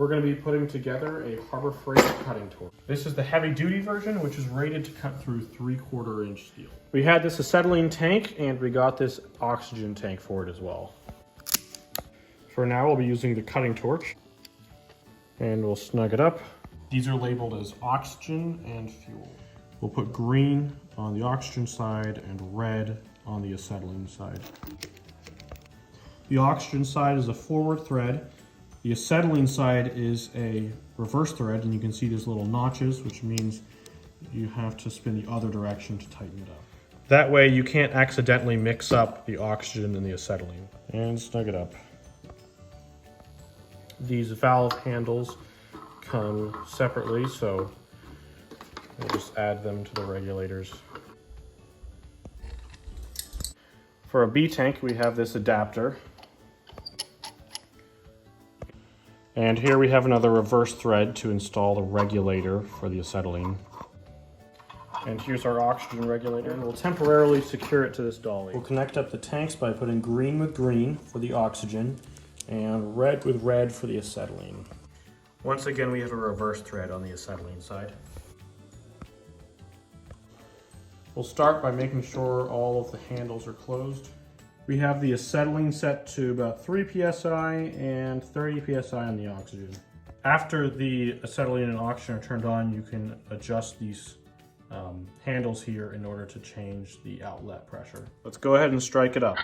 We're going to be putting together a Harbor Freight cutting torch. This is the heavy duty version, which is rated to cut through 3/4 inch steel. We had this acetylene tank and we got this oxygen tank for it as well. For now, we'll be using the cutting torch and we'll snug it up. These are labeled as oxygen and fuel. We'll put green on the oxygen side and red on the acetylene side. The oxygen side is a forward thread. The acetylene side is a reverse thread, and you can see there's little notches, which means you have to spin the other direction to tighten it up. That way you can't accidentally mix up the oxygen and the acetylene. And snug it up. These valve handles come separately, so we'll just add them to the regulators. For a B tank, we have this adapter. And here we have another reverse thread to install the regulator for the acetylene. And here's our oxygen regulator, and we'll temporarily secure it to this dolly. We'll connect up the tanks by putting green with green for the oxygen and red with red for the acetylene. Once again, we have a reverse thread on the acetylene side. We'll start by making sure all of the handles are closed. We have the acetylene set to about 3 psi and 30 psi on the oxygen. After the acetylene and oxygen are turned on, you can adjust these handles here in order to change the outlet pressure. Let's go ahead and strike it up.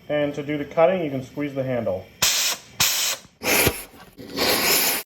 And to do the cutting, you can squeeze the handle.